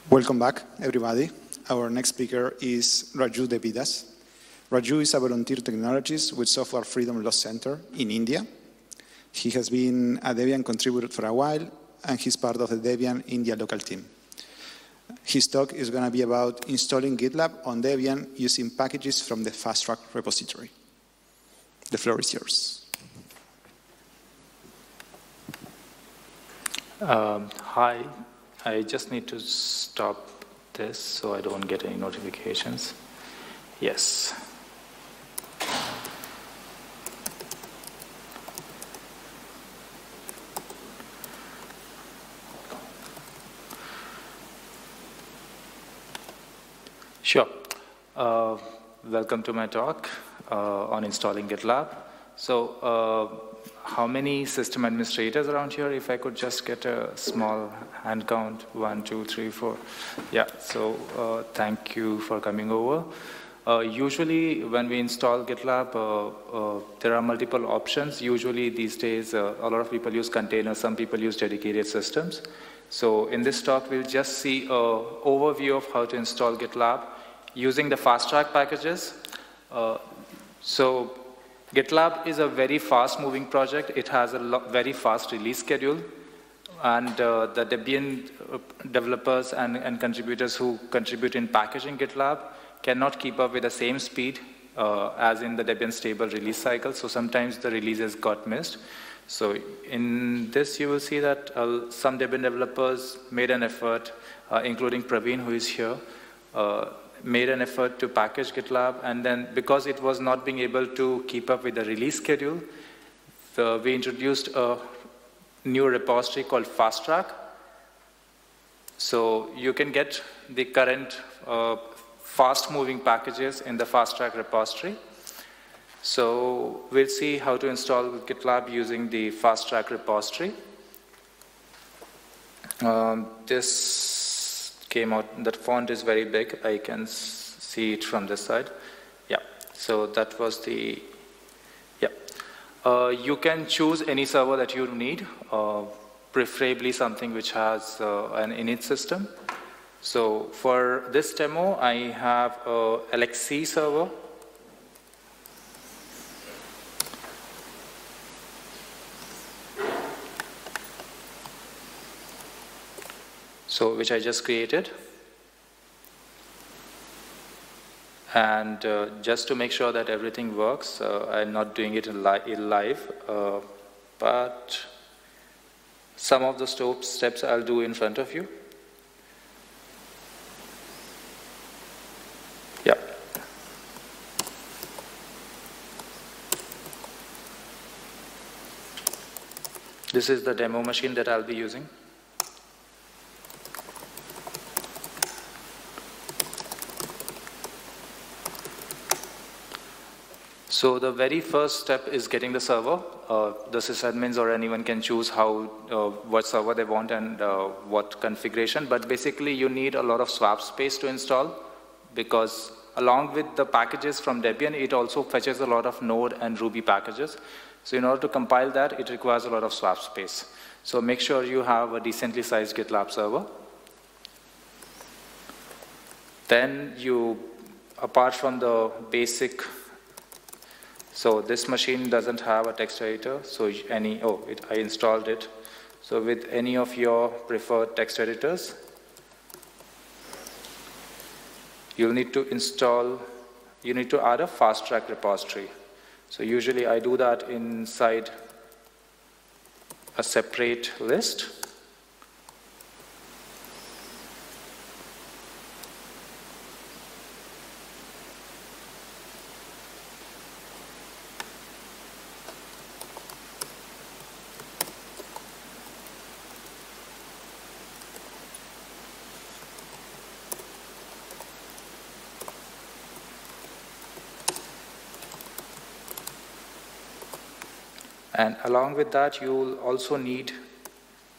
Welcome back, everybody. Our next speaker is Raju Devidas. Raju is a volunteer technologist with Software Freedom Law Center in India. He has been a Debian contributor for a while, and he's part of the Debian India local team. His talk is going to be about installing GitLab on Debian using packages from the FastTrack repository. The floor is yours. Hi. I just need to stop this so I don't get any notifications. Yes. Sure. Welcome to my talk on installing GitLab. So, how many system administrators around here? If I could just get a small hand count, 1, 2, 3, 4. Yeah, so thank you for coming over. Usually when we install GitLab, there are multiple options. Usually these days, a lot of people use containers, some people use dedicated systems. So in this talk, we'll just see an overview of how to install GitLab using the FastTrack packages. So GitLab is a very fast-moving project. It has a very fast release schedule. And the Debian developers and contributors who contribute in packaging GitLab cannot keep up with the same speed as in the Debian Stable release cycle. So sometimes the releases got missed. So in this, you will see that some Debian developers made an effort, including Praveen, who is here, made an effort to package GitLab, and then because it was not being able to keep up with the release schedule, we introduced a new repository called FastTrack. So you can get the current fast-moving packages in the FastTrack repository. So we'll see how to install GitLab using the FastTrack repository. This came out, that font is very big. I can see it from this side. Yeah, so that was the, yeah. You can choose any server that you need, preferably something which has an init system. So for this demo, I have a LXC server. So which I just created. And just to make sure that everything works, I'm not doing it in live, but some of the steps I'll do in front of you. Yeah. This is the demo machine that I'll be using. So the very first step is getting the server. The sysadmins or anyone can choose what server they want and what configuration. But basically, you need a lot of swap space to install, because along with the packages from Debian, it also fetches a lot of Node and Ruby packages. So in order to compile that, it requires a lot of swap space. So make sure you have a decently sized GitLab server. Then you, apart from the basic, so this machine doesn't have a text editor, so I installed it. So with any of your preferred text editors, you need to add a FastTrack repository. So usually I do that inside a separate list. And along with that, you'll also need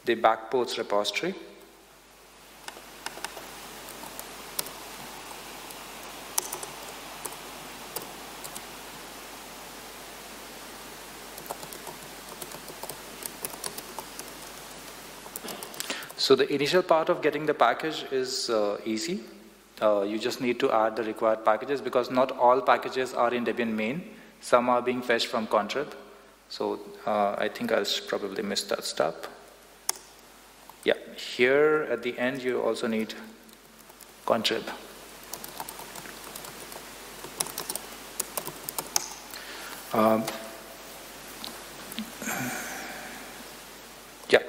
the backports repository. So the initial part of getting the package is easy. You just need to add the required packages because not all packages are in Debian main. Some are being fetched from contrib. So I think I'll probably miss that step. Yeah, here at the end you also need contrib. Yeah,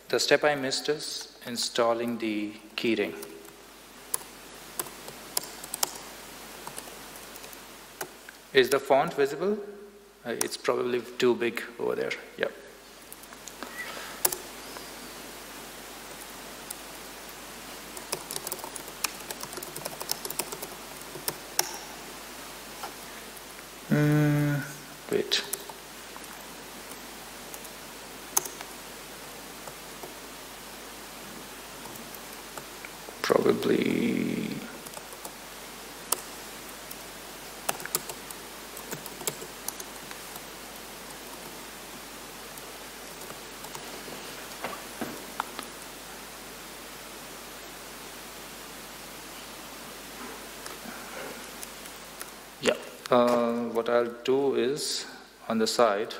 the step I missed is installing the keyring. Is the font visible? It's probably too big over there. Yeah. Wait. Probably. Yeah. What I'll do is on the side.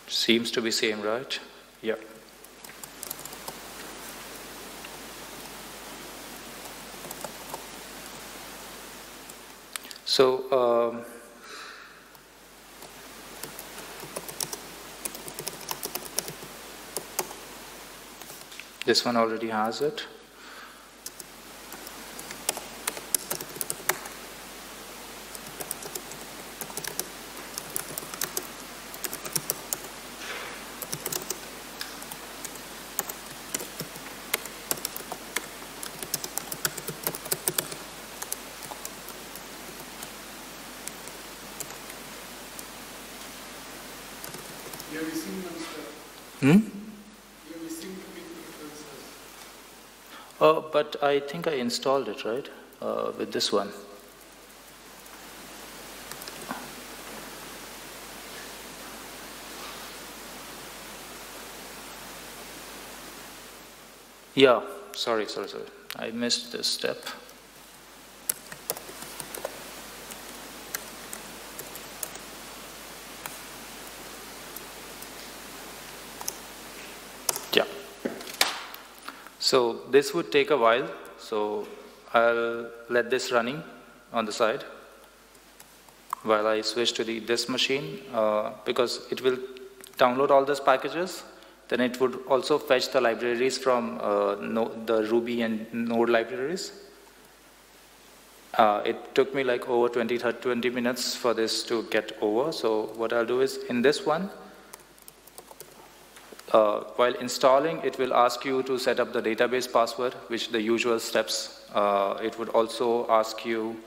Seems to be same, right? Yeah. So this one already has it. But I think I installed it, right? With this one. Yeah, sorry. I missed this step. Yeah. So this would take a while, so I'll let this running on the side while I switch to this machine because it will download all those packages. Then it would also fetch the libraries from the Ruby and Node libraries. It took me like over 20 minutes for this to get over. So what I'll do is in this one, while installing, it will ask you to set up the database password, which the usual steps. It would also ask you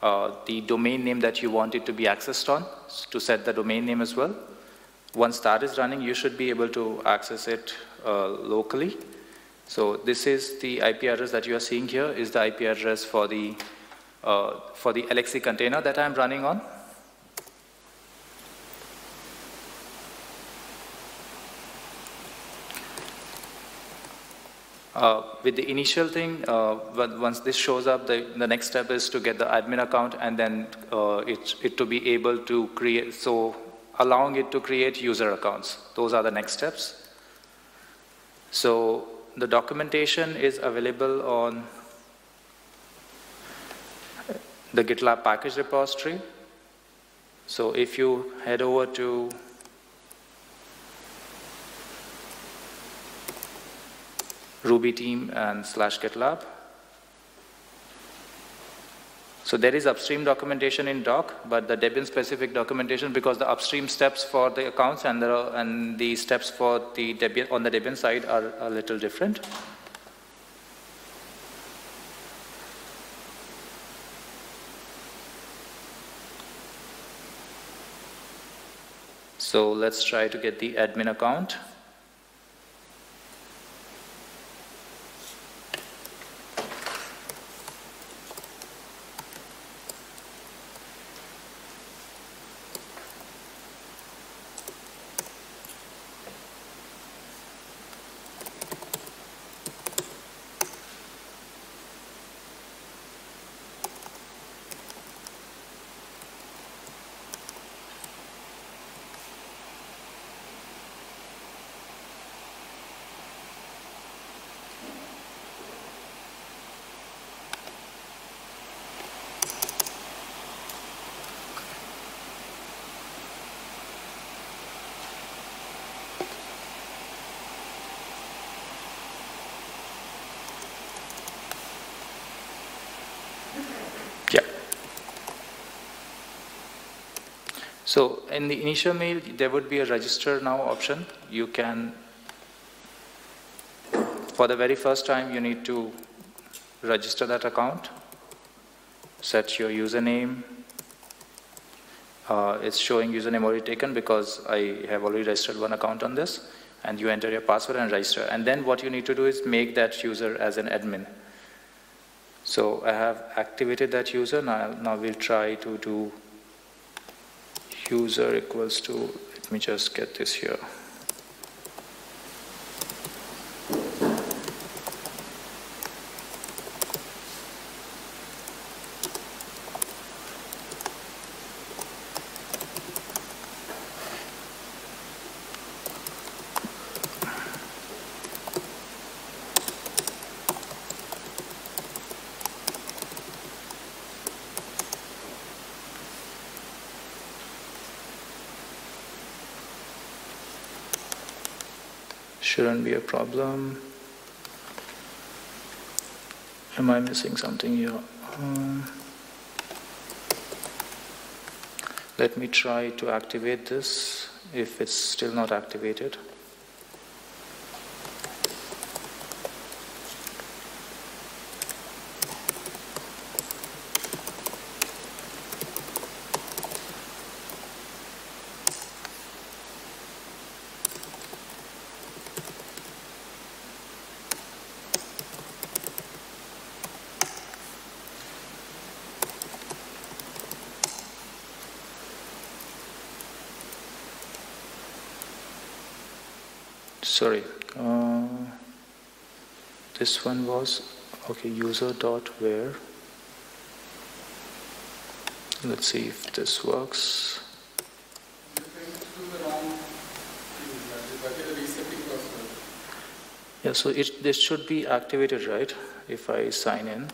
the domain name that you want it to be accessed on, to set the domain name as well. Once that is running, you should be able to access it locally. So this is the IP address that you are seeing here, is the IP address for the LXC container that I'm running on. With the initial thing, once this shows up, the next step is to get the admin account and then it to be able to create, so allowing it to create user accounts. Those are the next steps. So the documentation is available on the GitLab package repository. So if you head over to Ruby team and /GitLab. So there is upstream documentation in doc, but the Debian specific documentation, because the upstream steps for the accounts and the steps for the Debian on the Debian side are a little different. So let's try to get the admin account. So in the initial mail, there would be a register now option. You can, for the very first time, you need to register that account, set your username. It's showing username already taken because I have already registered one account on this, and you enter your password and register. And then what you need to do is make that user as an admin. So I have activated that user. Now we'll try to do user equals to, let me just get this here. Shouldn't be a problem. Am I missing something here? Let me try to activate this if it's still not activated. Sorry, this one was, okay, user.where. Let's see if this works. Yeah, so this should be activated, right? If I sign in.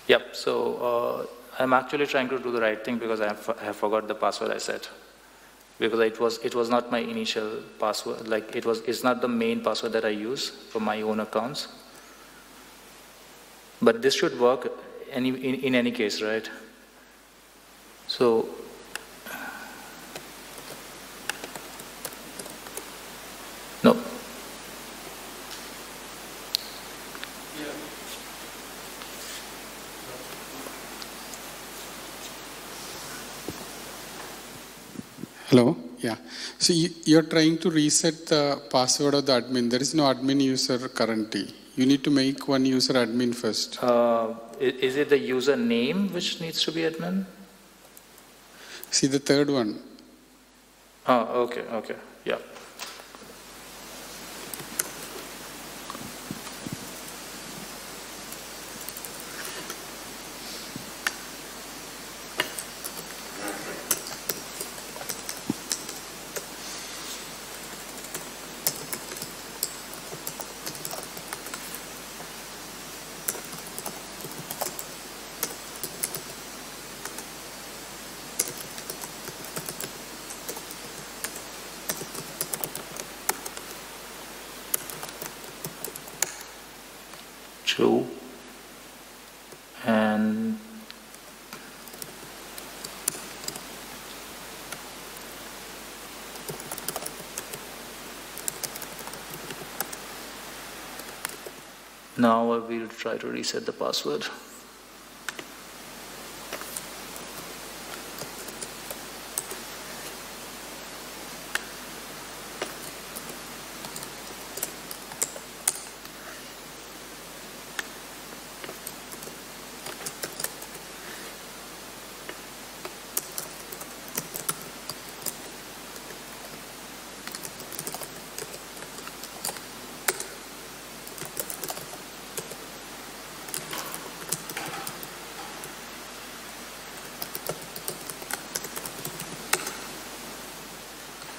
Yep, so I'm actually trying to do the right thing because I have forgot the password I set. Because it was not my initial password, like it's not the main password that I use for my own accounts. But this should work in any case, right? So no. Hello, yeah. So you're trying to reset the password of the admin. There is no admin user currently. You need to make one user admin first. Is it the user name which needs to be admin? See the third one. Oh, okay, yeah. true, and now I will try to reset the password.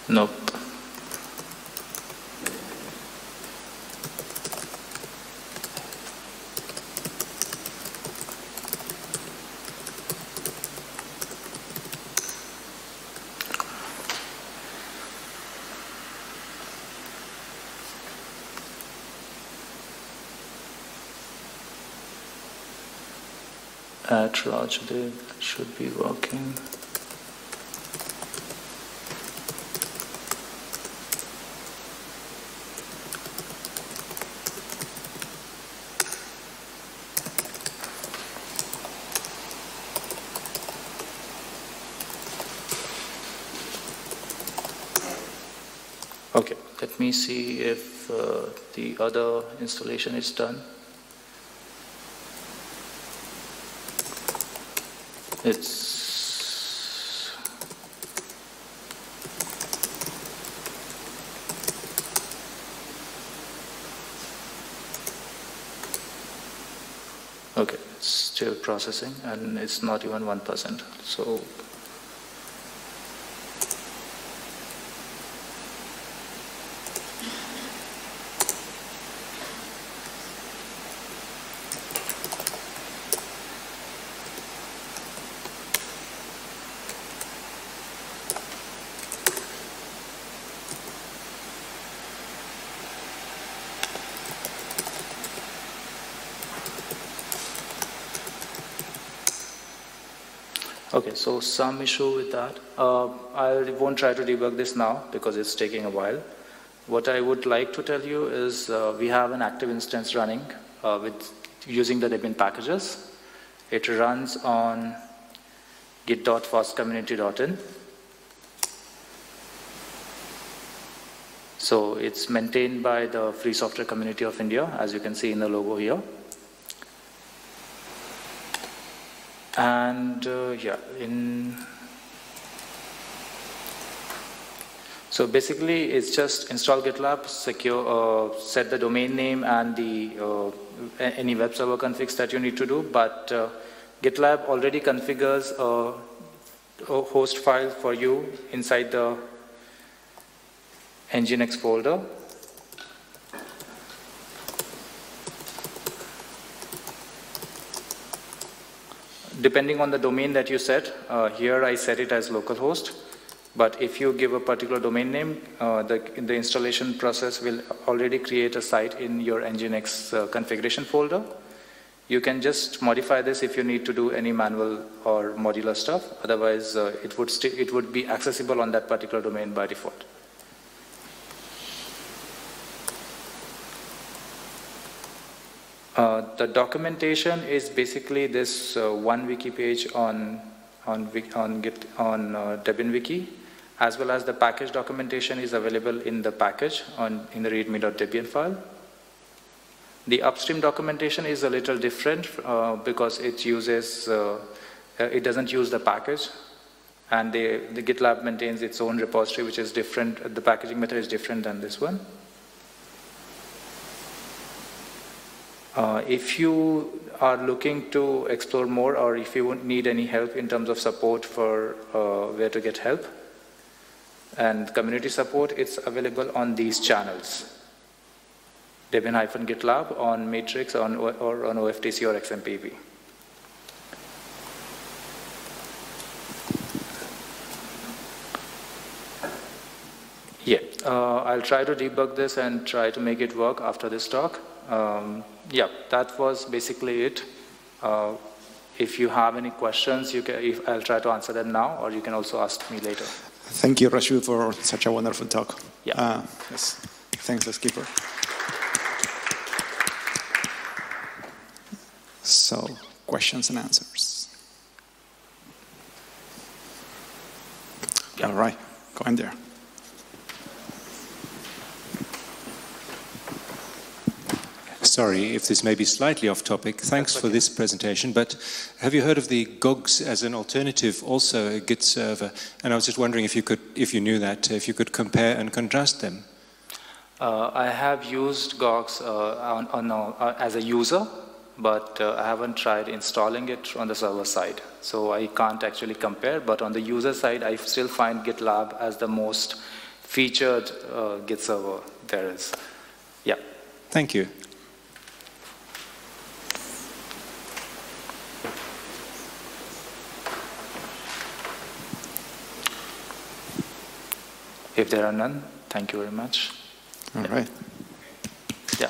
Nope. At Raju Dev should be working. Okay, let me see if the other installation is done. It's okay, it's still processing and it's not even 1%. So okay, so some issue with that. I won't try to debug this now because it's taking a while. What I would like to tell you is we have an active instance running with using the Debian packages. It runs on git.fastcommunity.in. So it's maintained by the Free Software Community of India, as you can see in the logo here. And yeah, so basically it's just install GitLab, secure, set the domain name and the any web server configs that you need to do. But GitLab already configures a host file for you inside the Nginx folder. Depending on the domain that you set, here I set it as localhost, but if you give a particular domain name, the installation process will already create a site in your Nginx configuration folder. You can just modify this if you need to do any manual or modular stuff. Otherwise, it would be accessible on that particular domain by default. The documentation is basically this one wiki page on Debian Wiki, as well as the package documentation is available in the package in the readme.debian file. The upstream documentation is a little different because it uses it doesn't use the package, and the GitLab maintains its own repository, which is different. The packaging method is different than this one. If you are looking to explore more, or if you need any help in terms of support for where to get help and community support, it's available on these channels. Debian-GitLab on Matrix or on OFTC or XMPP. Yeah, I'll try to debug this and try to make it work after this talk. Yeah, that was basically it. If you have any questions, I'll try to answer them now, or you can also ask me later. Thank you, Raju, for such a wonderful talk. Yeah. Yes. Thanks, let's keep her. So, questions and answers. Yeah. All right, go in there. Sorry if this may be slightly off topic. Thanks for this presentation, but have you heard of the GOGS as an alternative, also a Git server? And I was just wondering if you knew that, if you could compare and contrast them. I have used GOGS as a user, but I haven't tried installing it on the server side. So I can't actually compare, but on the user side, I still find GitLab as the most featured Git server there is. Yeah. Thank you. If there are none, thank you very much. All right. Yeah.